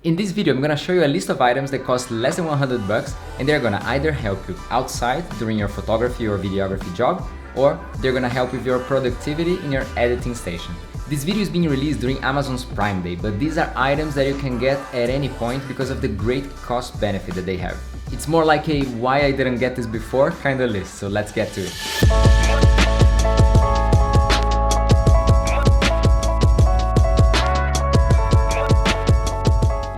In this video, I'm gonna show you a list of items that cost less than 100 bucks, and they're gonna either help you outside during your photography or videography job, or they're gonna help with your productivity in your editing station. This video is being released during Amazon's Prime Day, but these are items that you can get at any point because of the great cost benefit that they have. It's more like a why I didn't get this before kind of list, so let's get to it.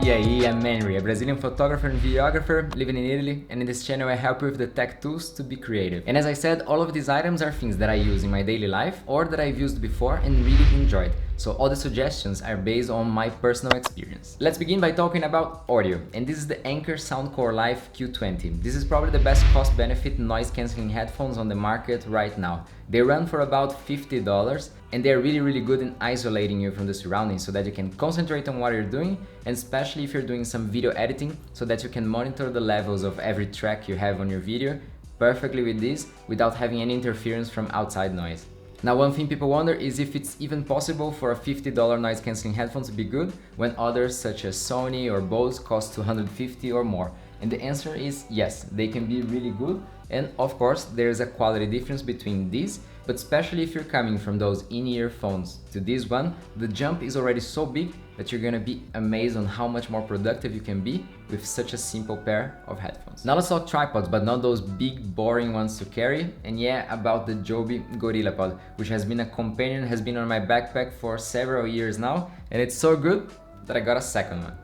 E aí, I'm Henry, a Brazilian photographer and videographer living in Italy, and in this channel I help you with the tech tools to be creative. And as I said, all of these items are things that I use in my daily life or that I've used before and really enjoyed. So all the suggestions are based on my personal experience. Let's begin by talking about audio, and this is the Anker Soundcore Live Q20. This is probably the best cost-benefit noise-cancelling headphones on the market right now. They run for about $50 and they're really good in isolating you from the surroundings so that you can concentrate on what you're doing, and especially if you're doing some video editing, so that you can monitor the levels of every track you have on your video perfectly with this without having any interference from outside noise. Now, one thing people wonder is if it's even possible for a $50 noise cancelling headphone to be good when others such as Sony or Bose cost $250 or more. And the answer is yes, they can be really good, and of course there's a quality difference between these, but especially if you're coming from those in-ear phones to this one, the jump is already so big that you're gonna be amazed on how much more productive you can be with such a simple pair of headphones. Now let's talk tripods, but not those big boring ones to carry, and yeah, about the Joby Gorillapod, which has been a companion, has been on my backpack for several years now, and it's so good that I got a second one.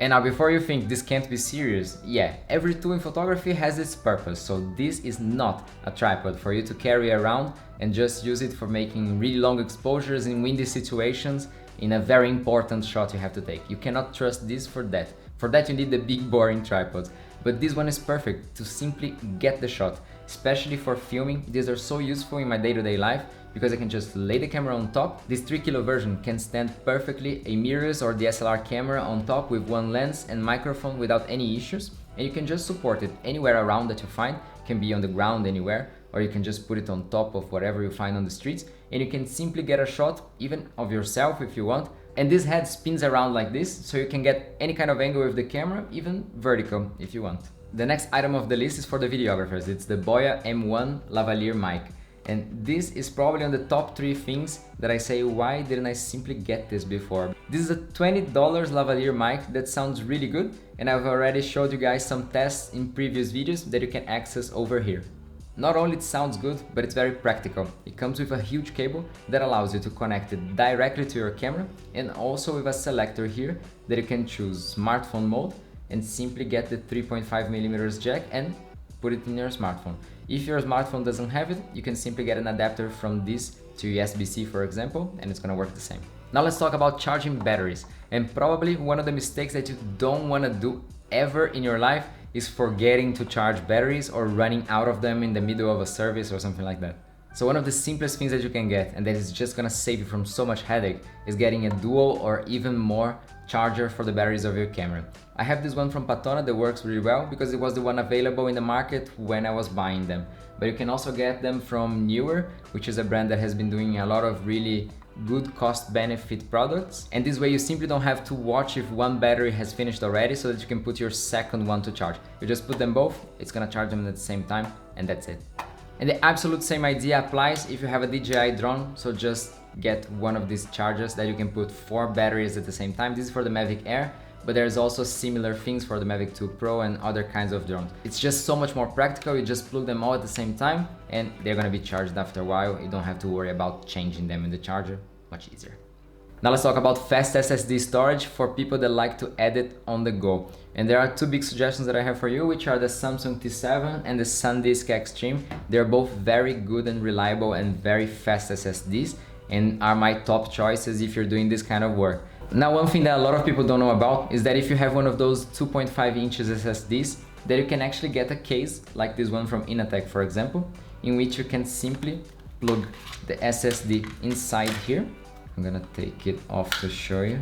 And now, before you think this can't be serious, yeah, every tool in photography has its purpose, so this is not a tripod for you to carry around and just use it for making really long exposures in windy situations in a very important shot you have to take. You cannot trust this for that. For that you need the big boring tripods, but this one is perfect to simply get the shot, especially for filming. These are so useful in my day-to-day life because I can just lay the camera on top. This 3 kilo version can stand perfectly a mirrorless or DSLR camera on top with one lens and microphone without any issues, and you can just support it anywhere around that you find. It can be on the ground anywhere, or you can just put it on top of whatever you find on the streets, and you can simply get a shot even of yourself if you want. And this head spins around like this, so you can get any kind of angle with the camera, even vertical if you want. The next item of the list is for the videographers. It's the Boya M1 lavalier mic. And this is probably on the top 3 things that I say, why didn't I simply get this before? This is a $20 lavalier mic that sounds really good, and I've already showed you guys some tests in previous videos that you can access over here. Not only it sounds good, but it's very practical. It comes with a huge cable that allows you to connect it directly to your camera, and also with a selector here that you can choose smartphone mode and simply get the 3.5mm jack and put it in your smartphone. If your smartphone doesn't have it, you can simply get an adapter from this to USB-C, for example, and it's gonna work the same. Now let's talk about charging batteries. And probably one of the mistakes that you don't wanna do ever in your life is forgetting to charge batteries or running out of them in the middle of a service or something like that. So one of the simplest things that you can get, and that is just gonna save you from so much headache, is getting a dual or even more charger for the batteries of your camera. I have this one from Patona that works really well because it was the one available in the market when I was buying them. But you can also get them from Newer, which is a brand that has been doing a lot of really good cost-benefit products. And this way you simply don't have to watch if one battery has finished already, so that you can put your second one to charge. You just put them both, it's gonna charge them at the same time, and that's it. And the absolute same idea applies if you have a DJI drone, so just get one of these chargers that you can put 4 batteries at the same time. This is for the Mavic Air, but there's also similar things for the Mavic 2 Pro and other kinds of drones. It's just so much more practical. You just plug them all at the same time and they're gonna be charged after a while. You don't have to worry about changing them in the charger, much easier. Now let's talk about fast SSD storage for people that like to edit on the go. And there are 2 big suggestions that I have for you, which are the Samsung T7 and the SanDisk Extreme. They're both very good and reliable and very fast SSDs, and are my top choices if you're doing this kind of work. Now, one thing that a lot of people don't know about is that if you have one of those 2.5 inches SSDs, that you can actually get a case like this one from Inatech, for example, in which you can simply plug the SSD inside here. I'm gonna take it off to show you.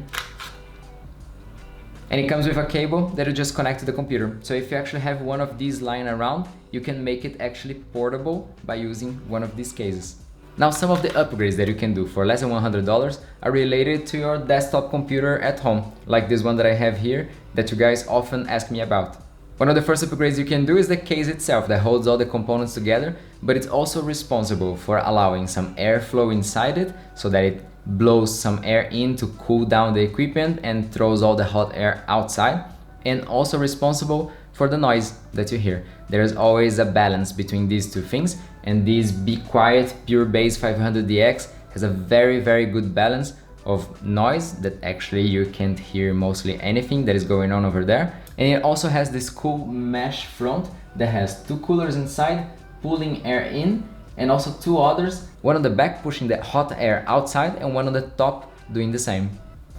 And it comes with a cable that you just connect to the computer. So if you actually have one of these lying around, you can make it actually portable by using one of these cases. Now, some of the upgrades that you can do for less than $100 are related to your desktop computer at home, like this one that I have here that you guys often ask me about. One of the first upgrades you can do is the case itself that holds all the components together, but it's also responsible for allowing some airflow inside it so that it blows some air in to cool down the equipment and throws all the hot air outside, and also responsible for the noise that you hear. There is always a balance between these two things, and this Be Quiet Pure Bass 500DX has a very good balance of noise that actually you can't hear mostly anything that is going on over there. And it also has this cool mesh front that has two coolers inside pulling air in, and also two others, one on the back pushing the hot air outside and one on the top doing the same.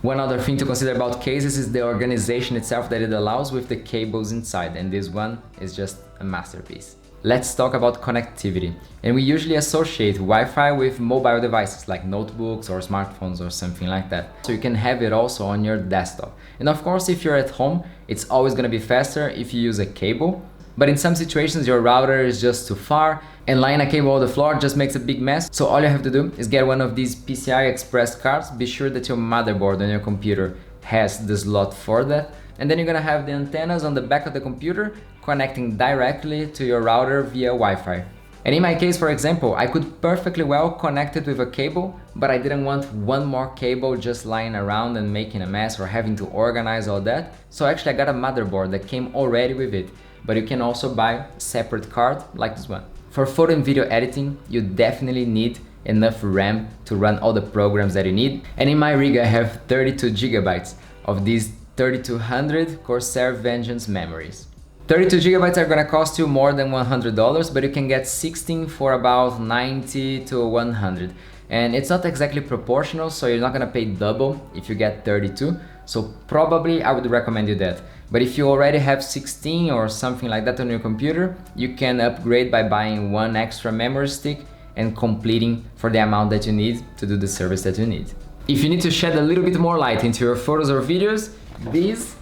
One other thing to consider about cases is the organization itself that it allows with the cables inside, and this one is just a masterpiece. Let's talk about connectivity. And we usually associate Wi-Fi with mobile devices like notebooks or smartphones or something like that. So you can have it also on your desktop. And of course, if you're at home, it's always going to be faster if you use a cable. But in some situations, your router is just too far and laying a cable on the floor just makes a big mess. So all you have to do is get one of these PCI Express cards. Be sure that your motherboard on your computer has the slot for that. And then you're gonna have the antennas on the back of the computer connecting directly to your router via Wi-Fi. And in my case, for example, I could perfectly well connect it with a cable, but I didn't want one more cable just lying around and making a mess or having to organize all that. So actually I got a motherboard that came already with it, but you can also buy a separate card like this one. For photo and video editing, you definitely need enough RAM to run all the programs that you need. And in my rig, I have 32 gigabytes of these 3200 Corsair Vengeance memories. 32 gigabytes are gonna cost you more than $100, but you can get 16 for about 90 to 100. And it's not exactly proportional, so you're not gonna pay double if you get 32. So probably I would recommend you that. But if you already have 16 or something like that on your computer, you can upgrade by buying one extra memory stick and completing for the amount that you need to do the service that you need. If you need to shed a little bit more light into your photos or videos, these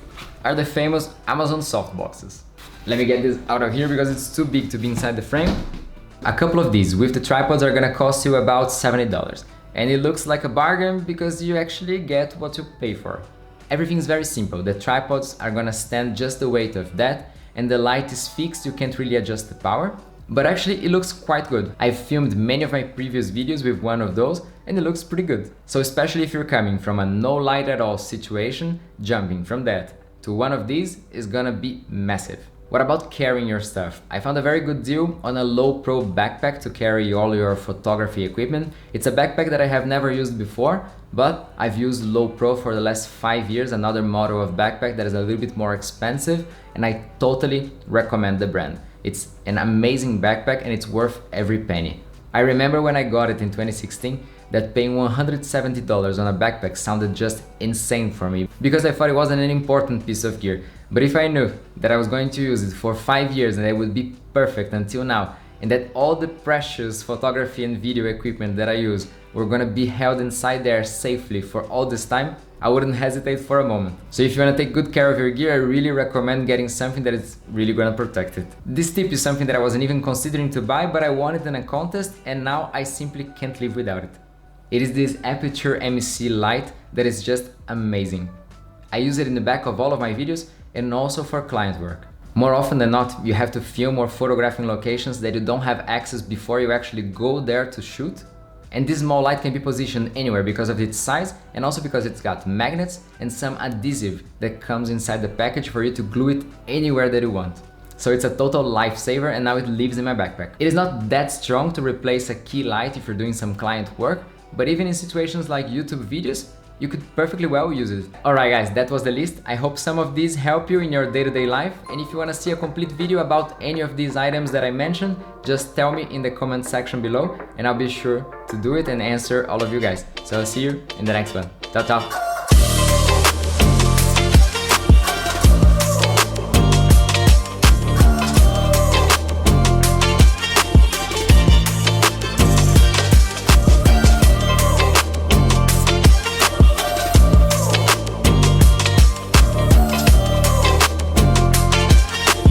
are the famous Amazon softboxes. Let me get this out of here because it's too big to be inside the frame. A couple of these with the tripods are gonna cost you about $70. And it looks like a bargain because you actually get what you pay for. Everything's very simple. The tripods are gonna stand just the weight of that, and the light is fixed, you can't really adjust the power. But actually it looks quite good. I've filmed many of my previous videos with one of those and it looks pretty good. So especially if you're coming from a no light at all situation, jumping from that to one of these is gonna be massive. What about carrying your stuff? I found a very good deal on a low pro backpack to carry all your photography equipment. It's a backpack that I have never used before, but I've used low pro for the last 5 years, another model of backpack that is a little bit more expensive, and I totally recommend the brand. It's an amazing backpack and it's worth every penny. I remember when I got it in 2016 that paying $170 on a backpack sounded just insane for me because I thought it wasn't an important piece of gear. But if I knew that I was going to use it for 5 years and it would be perfect until now, and that all the precious photography and video equipment that I use were gonna be held inside there safely for all this time, I wouldn't hesitate for a moment. So if you wanna take good care of your gear, I really recommend getting something that is really gonna protect it. This tip is something that I wasn't even considering to buy, but I won it in a contest and now I simply can't live without it. It is this Aputure MC light that is just amazing. I use it in the back of all of my videos and also for client work. More often than not, you have to film or photographing locations that you don't have access before you actually go there to shoot. And this small light can be positioned anywhere because of its size and also because it's got magnets and some adhesive that comes inside the package for you to glue it anywhere that you want. So it's a total lifesaver and now it lives in my backpack. It is not that strong to replace a key light if you're doing some client work, but even in situations like YouTube videos, you could perfectly well use it. Alright guys, that was the list. I hope some of these help you in your day-to-day life. And if you want to see a complete video about any of these items that I mentioned, just tell me in the comment section below and I'll be sure to do it and answer all of you guys. So I'll see you in the next one. Ciao, ciao.